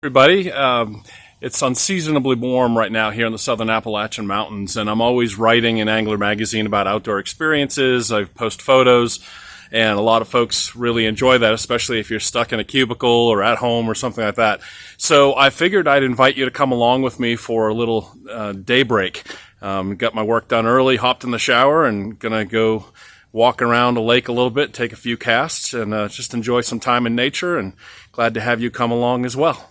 Everybody. It's unseasonably warm right now here in the southern Appalachian Mountains, and I'm always writing in Angler Magazine about outdoor experiences. I post photos, and a lot of folks really enjoy that, especially if you're stuck in a cubicle or at home or something like that. So I figured I'd invite you to come along with me for a little day break. Got my work done early, hopped in the shower, and gonna go walk around the lake a little bit, take a few casts, and just enjoy some time in nature, and glad to have you come along as well.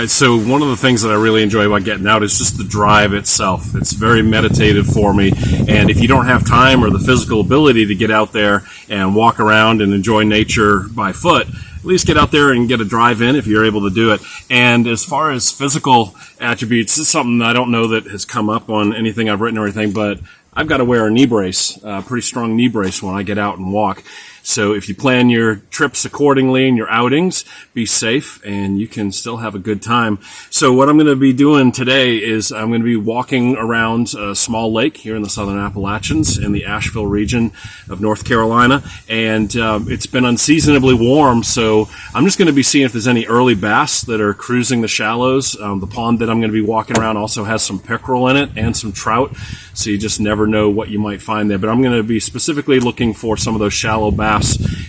So one of the things that I really enjoy about getting out is just the drive itself. It's very meditative for me, and if you don't have time or the physical ability to get out there and walk around and enjoy nature by foot, at least get out there and get a drive in if you're able to do it. And as far as physical attributes, this is something I don't know that has come up on anything I've written or anything, but I've got to wear a knee brace, a pretty strong knee brace when I get out and walk. So if you plan your trips accordingly and your outings, be safe and you can still have a good time. So what I'm going to be doing today is I'm going to be walking around a small lake here in the southern Appalachians in the Asheville region of North Carolina. And it's been unseasonably warm, so I'm just going to be seeing if there's any early bass that are cruising the shallows. The pond that I'm going to be walking around also has some pickerel in it and some trout, so you just never know what you might find there. But I'm going to be specifically looking for some of those shallow bass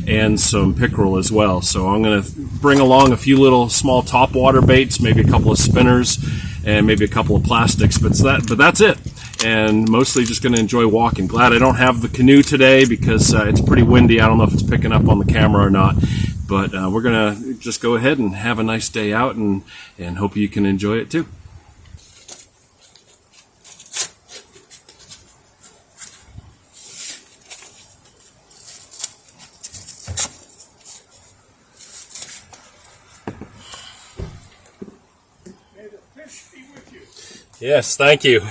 and some pickerel as well. So I'm going to bring along a few little small topwater baits, maybe a couple of spinners, and maybe a couple of plastics. But that's it. And mostly just going to enjoy walking. Glad I don't have the canoe today because it's pretty windy. I don't know if it's picking up on the camera or not. But we're going to just go ahead and have a nice day out, and hope you can enjoy it too. Yes, thank you.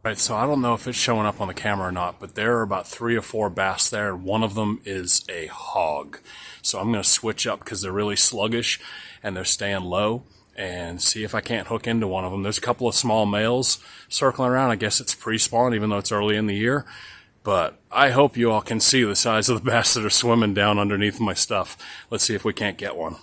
Right, so I don't know if it's showing up on the camera or not, but there are about 3 or 4 bass there, and one of them is a hog. So I'm going to switch up because they're really sluggish and they're staying low, and see if I can't hook into one of them. There's a couple of small males circling around. I guess it's pre-spawn, even though it's early in the year. But I hope you all can see the size of the bass that are swimming down underneath my stuff. Let's see if we can't get one.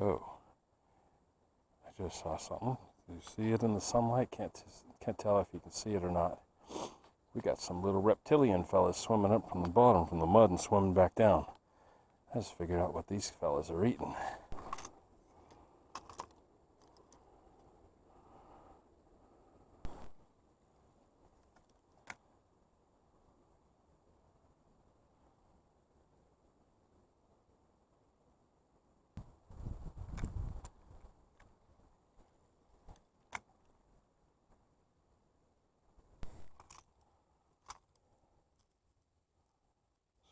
Oh, I just saw something. You see it in the sunlight? Can't tell if you can see it or not. We got some little reptilian fellas swimming up from the bottom from the mud and swimming back down. I just figured out what these fellas are eating.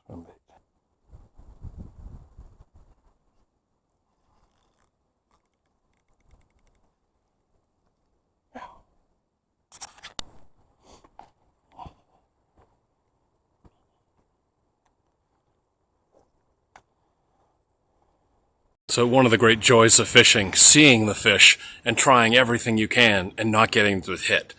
Swim bait. So one of the great joys of fishing, seeing the fish and trying everything you can and not getting to hit.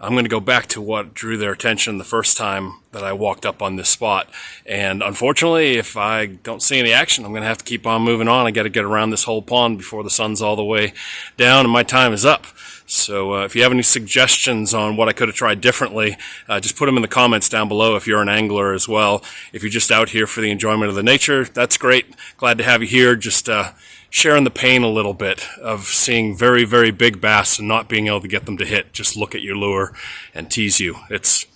I'm going to go back to what drew their attention the first time that I walked up on this spot. And unfortunately, if I don't see any action, I'm going to have to keep on moving on. I got to get around this whole pond before the sun's all the way down and my time is up. So if you have any suggestions on what I could have tried differently, just put them in the comments down below if you're an angler as well. If you're just out here for the enjoyment of the nature, that's great. Glad to have you here. Just sharing the pain a little bit of seeing very, very big bass and not being able to get them to hit. Just look at your lure and tease you. It's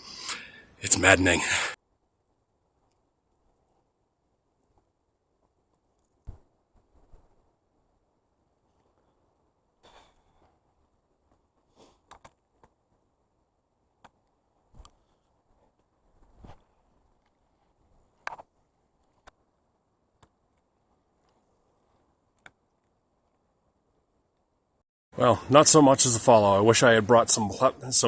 maddening. Well, not so much as a follow. I wish I had brought some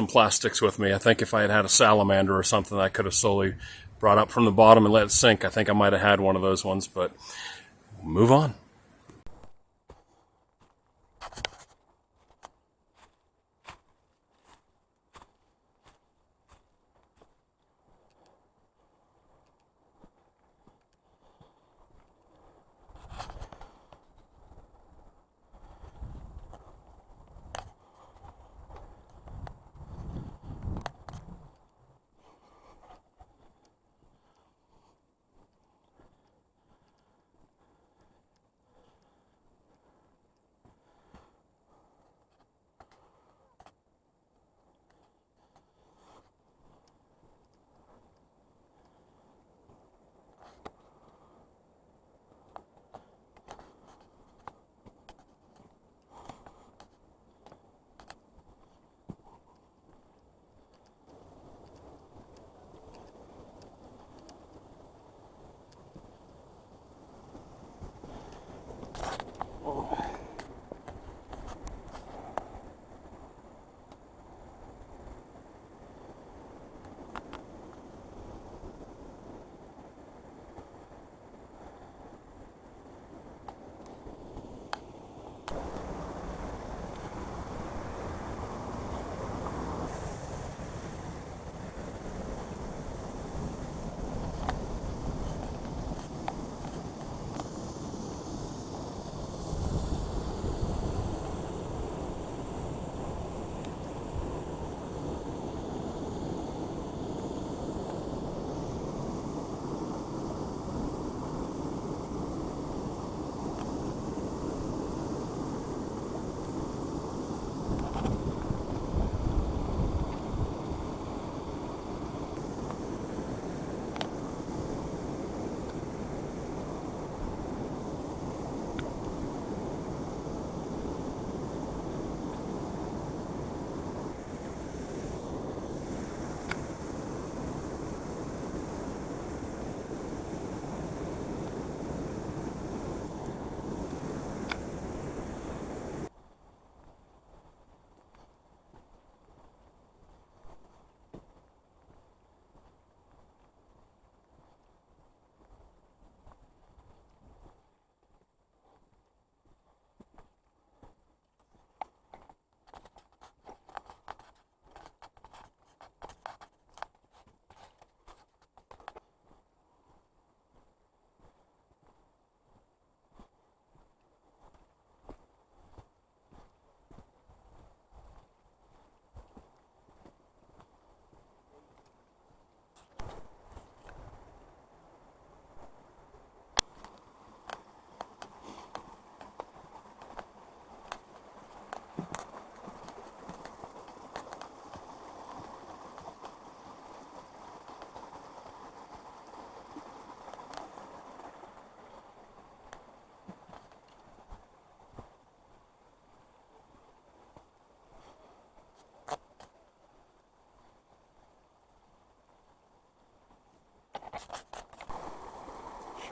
plastics with me. I think if I had had a salamander or something I could have slowly brought up from the bottom and let it sink, I think I might have had one of those ones, but move on.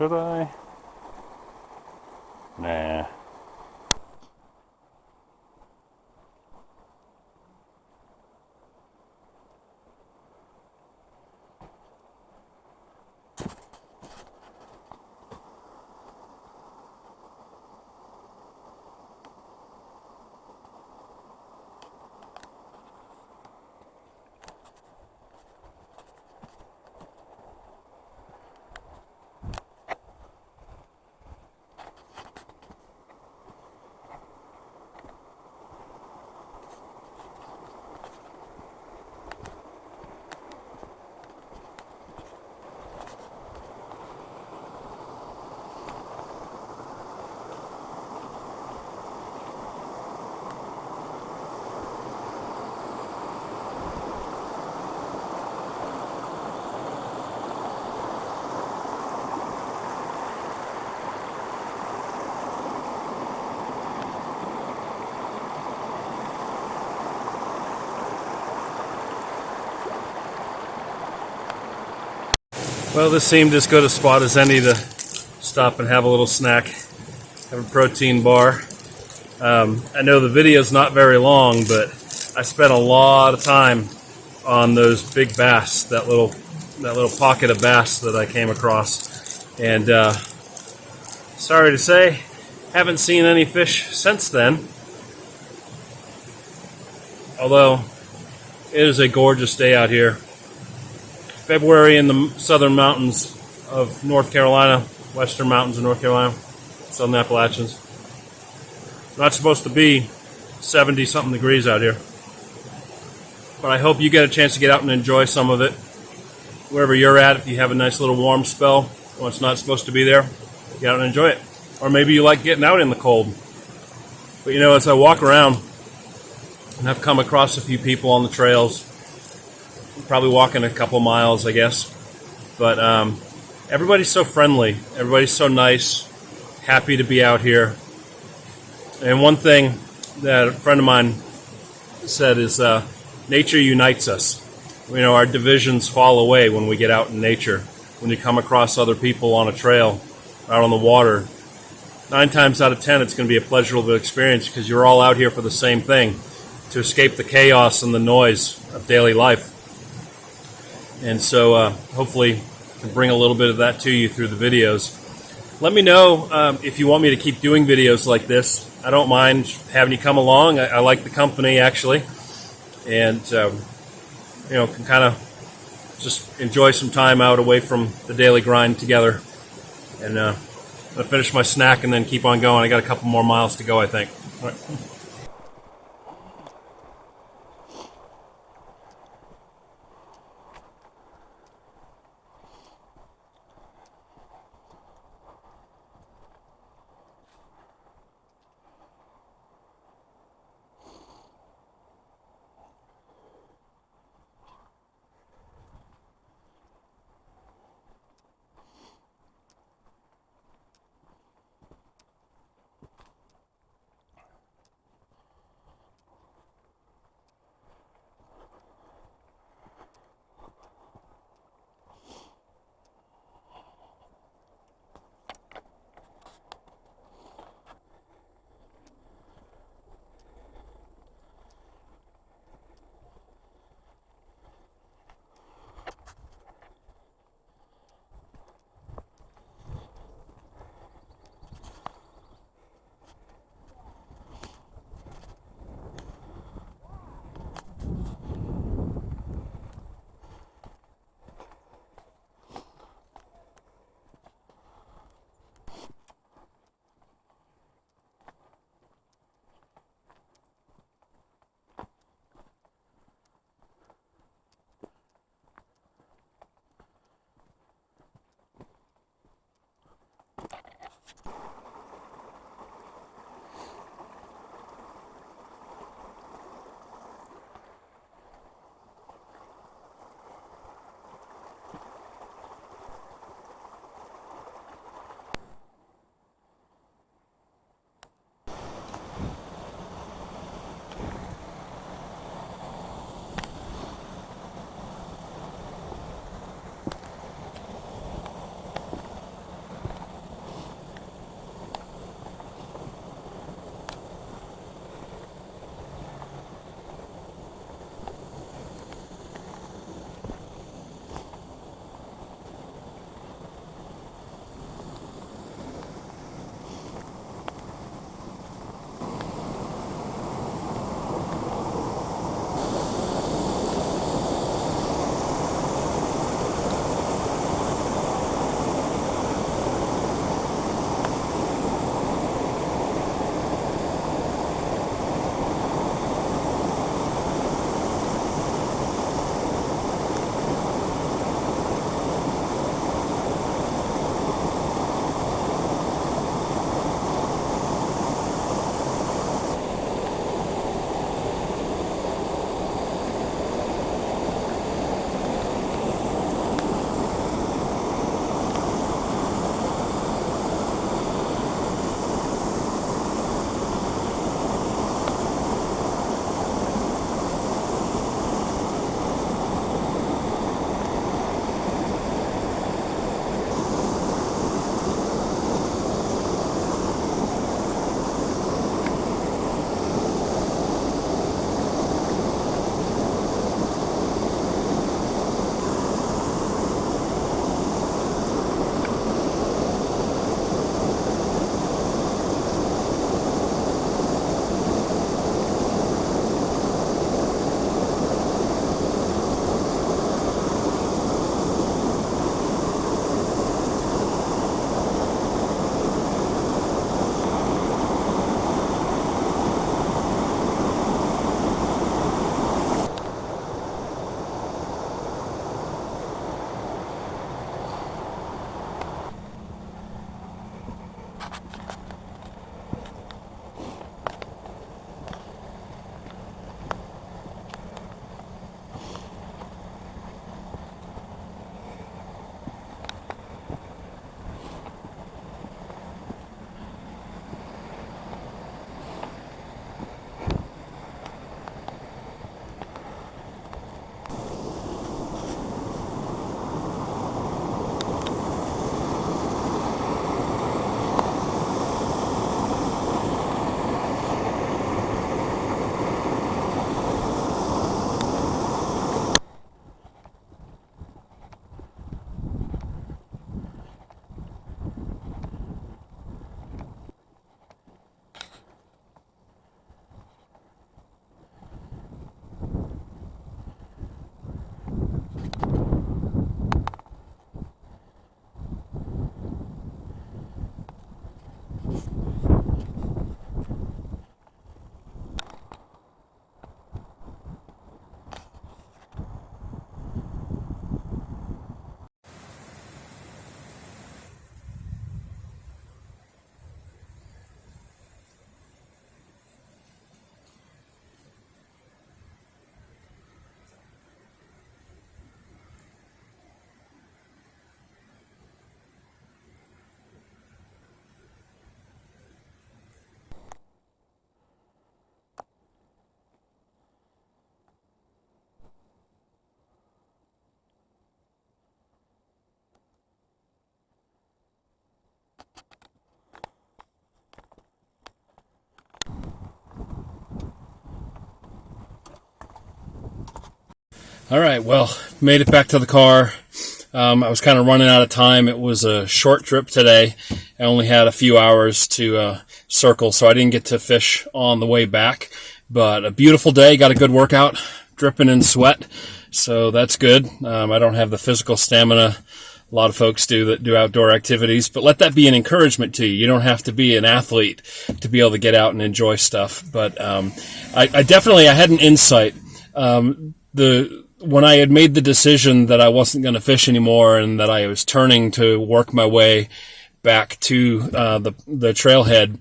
Should I? Nah. Well, this seemed as good a spot as any to stop and have a little snack, have a protein bar. I know the video's not very long, but I spent a lot of time on those big bass, that little pocket of bass that I came across. And sorry to say, haven't seen any fish since then. Although it is a gorgeous day out here. February in the southern mountains of North Carolina, western mountains of North Carolina, southern Appalachians. Not supposed to be 70-something degrees out here. But I hope you get a chance to get out and enjoy some of it. Wherever you're at, if you have a nice little warm spell when it's not supposed to be there, get out and enjoy it. Or maybe you like getting out in the cold. But you know, as I walk around, and I've come across a few people on the trails, probably walking a couple miles, I guess. But everybody's so friendly. Everybody's so nice. Happy to be out here. And one thing that a friend of mine said is nature unites us. You know, our divisions fall away when we get out in nature. When you come across other people on a trail, out on the water, 9 times out of 10 it's going to be a pleasurable experience because you're all out here for the same thing, to escape the chaos and the noise of daily life. And so hopefully I can bring a little bit of that to you through the videos. Let me know if you want me to keep doing videos like this. I don't mind having you come along. I like the company, actually. And, you know, can kind of just enjoy some time out away from the daily grind together. And I'm going to finish my snack and then keep on going. I got a couple more miles to go, I think. All right. All right, well, made it back to the car. I was kind of running out of time. It was a short trip today. I only had a few hours to circle, so I didn't get to fish on the way back. But a beautiful day, got a good workout, dripping in sweat, so that's good. I don't have the physical stamina a lot of folks do that do outdoor activities, but let that be an encouragement to you. You don't have to be an athlete to be able to get out and enjoy stuff. But I had an insight. When I had made the decision that I wasn't going to fish anymore and that I was turning to work my way back to the trailhead,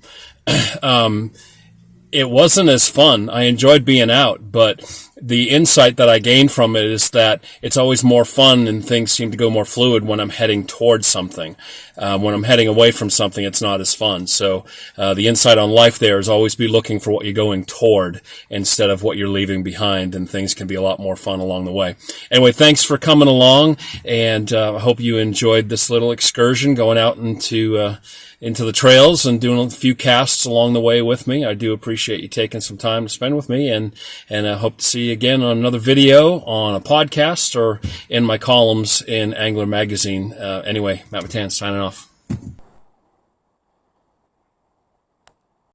it wasn't as fun. I enjoyed being out, but the insight that I gained from it is that it's always more fun and things seem to go more fluid when I'm heading towards something. When I'm heading away from something, it's not as fun. So the insight on life there is always be looking for what you're going toward instead of what you're leaving behind, and things can be a lot more fun along the way. Anyway, thanks for coming along, and I hope you enjoyed this little excursion going out into the trails and doing a few casts along the way with me. I do appreciate you taking some time to spend with me, and I hope to see you again on another video, on a podcast, or in my columns in Angler Magazine. Anyway, Matt Matan signing off.